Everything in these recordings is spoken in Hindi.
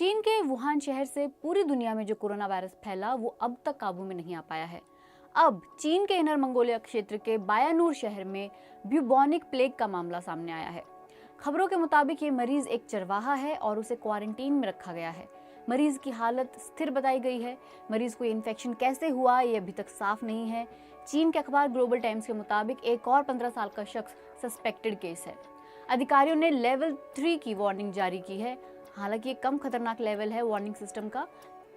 चीन के वुहान शहर से पूरी दुनिया में जो कोरोना वायरस फैला वो अब तक काबू में नहीं आ पाया है। अब चीन के इनर मंगोलिया क्षेत्र के बायानूर शहर में ब्यूबोनिक प्लेग का मामला सामने आया है। खबरों के मुताबिक ये मरीज एक चरवाहा है और उसे क्वारंटीन में रखा गया है। मरीज की हालत स्थिर बताई गई है। मरीज को ये इन्फेक्शन कैसे हुआ ये अभी तक साफ नहीं है। चीन के अखबार ग्लोबल टाइम्स के मुताबिक एक और 15 साल का शख्स सस्पेक्टेड केस है। अधिकारियों ने लेवल 3 की वार्निंग जारी की है। हालांकि ये कम खतरनाक लेवल है वार्निंग सिस्टम का।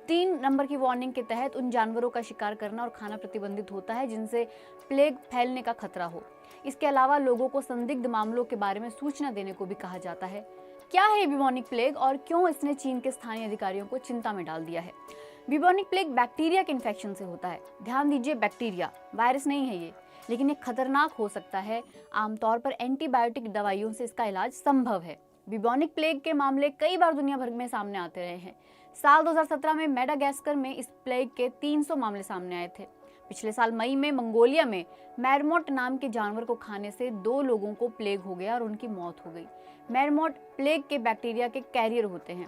3 नंबर की वार्निंग के तहत उन जानवरों का शिकार करना और खाना प्रतिबंधित होता है जिनसे प्लेग फैलने का खतरा हो। इसके अलावा लोगों को संदिग्ध मामलों के बारे में सूचना देने को भी कहा जाता है। क्या है ब्यूबोनिक प्लेग और क्यों इसने चीन के स्थानीय अधिकारियों को चिंता में डाल दिया है? ब्यूबोनिक प्लेग बैक्टीरिया के इन्फेक्शन से होता है। ध्यान दीजिए, बैक्टीरिया, वायरस नहीं है ये, लेकिन ये खतरनाक हो सकता है। आमतौर पर एंटीबायोटिक दवाइयों से इसका इलाज संभव है। ब्यूबोनिक प्लेग के मामले कई बार दुनिया भर में सामने आते रहे हैं। साल 2017 में मेडागास्कर में इस प्लेग के 300 मामले सामने आए थे। पिछले साल मई में मंगोलिया में मैरमोट नाम के जानवर को खाने से 2 लोगों को प्लेग हो गया और उनकी मौत हो गई। मैरमोट प्लेग के बैक्टीरिया के कैरियर होते हैं।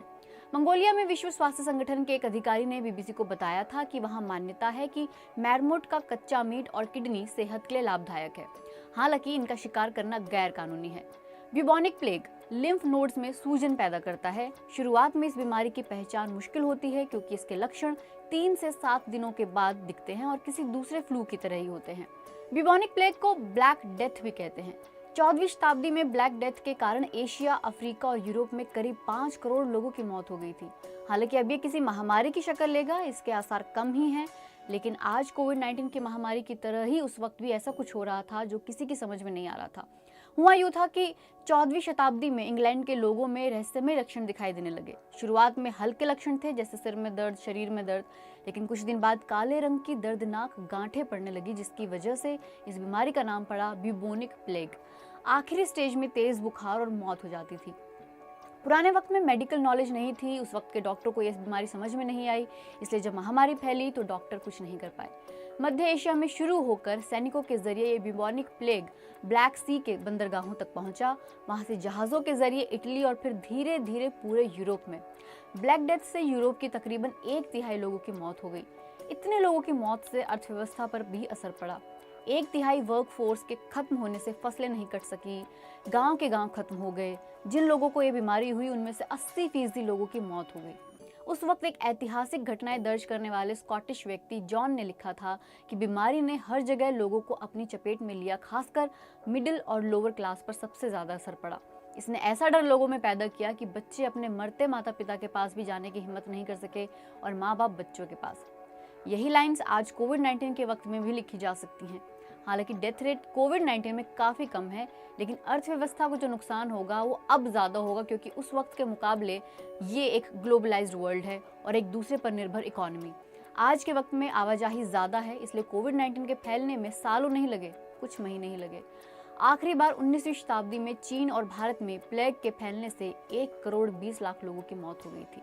मंगोलिया में विश्व स्वास्थ्य संगठन के एक अधिकारी ने बीबीसी को बताया था कि वहां मान्यता है कि मैरमोट का कच्चा मीट और किडनी सेहत के लिए लाभदायक है। हालांकि इनका शिकार करना गैर कानूनी है। ब्यूबोनिक प्लेग लिम्फ नोड्स में सूजन पैदा करता है। शुरुआत में इस बीमारी की पहचान मुश्किल होती है क्योंकि इसके लक्षण 3 से 7 दिनों के बाद दिखते हैं और किसी दूसरे फ्लू की तरह ही होते हैं। ब्यूबोनिक प्लेग को ब्लैक डेथ भी कहते हैं। 14वीं शताब्दी में ब्लैक डेथ के कारण एशिया, अफ्रीका और यूरोप में करीब 5 करोड़ लोगों की मौत हो गई थी। हालांकि अब ये किसी महामारी की शक्ल लेगा, इसके आसार कम ही हैं। लेकिन आज कोविड-19 की महामारी की तरह ही उस वक्त भी ऐसा कुछ हो रहा था जो किसी की समझ में नहीं आ रहा था। हुआ यूं था कि 14वीं शताब्दी में इंग्लैंड के लोगों में रहस्यमय लक्षण दिखाई देने लगे। शुरुआत में हल्के लक्षण थे जैसे सिर में दर्द, शरीर में दर्द, लेकिन कुछ दिन बाद काले रंग की दर्दनाक गांठें पड़ने लगी जिसकी वजह से इस बीमारी का नाम पड़ा ब्यूबोनिक प्लेग। आखिरी स्टेज में तेज बुखार और मौत हो जाती थी। पुराने वक्त में मेडिकल नॉलेज नहीं थी, उस वक्त के डॉक्टर को यह बीमारी समझ में नहीं आई, इसलिए जब महामारी फैली तो डॉक्टर कुछ नहीं कर पाए। मध्य एशिया में शुरू होकर सैनिकों के जरिए ये ब्यूबोनिक प्लेग ब्लैक सी के बंदरगाहों तक पहुंचा। वहां से जहाजों के जरिए इटली और फिर धीरे धीरे पूरे यूरोप में। ब्लैक डेथ से यूरोप की तकरीबन 1/3 लोगों की मौत हो गई। इतने लोगों की मौत से अर्थव्यवस्था पर भी असर पड़ा। 1/3 वर्क फोर्स के खत्म होने से फसलें नहीं कट सकी, गांव के गांव खत्म हो गए। जिन लोगों को ये बीमारी हुई उनमें से 80% लोगों की मौत हो गई। उस वक्त एक ऐतिहासिक घटनाएं दर्ज करने वाले स्कॉटिश व्यक्ति जॉन ने लिखा था कि बीमारी ने हर जगह लोगों को अपनी चपेट में लिया, खासकर मिडिल और लोअर क्लास पर सबसे ज्यादा असर पड़ा। इसने ऐसा डर लोगों में पैदा किया कि बच्चे अपने मरते माता पिता के पास भी जाने की हिम्मत नहीं कर सके और माँ बाप बच्चों के पास। यही लाइन्स आज कोविड-19 के वक्त में भी लिखी जा सकती हैं। हालांकि डेथ रेट कोविड-19 में काफ़ी कम है, लेकिन अर्थव्यवस्था को जो नुकसान होगा वो अब ज़्यादा होगा क्योंकि उस वक्त के मुकाबले ये एक ग्लोबलाइज्ड वर्ल्ड है और एक दूसरे पर निर्भर इकोनॉमी। आज के वक्त में आवाजाही ज़्यादा है, इसलिए कोविड-19 के फैलने में सालों नहीं लगे, कुछ महीने ही लगे। आखिरी बार 19वीं शताब्दी में चीन और भारत में प्लेग के फैलने से 1 करोड़ 20 लाख लोगों की मौत हो गई थी।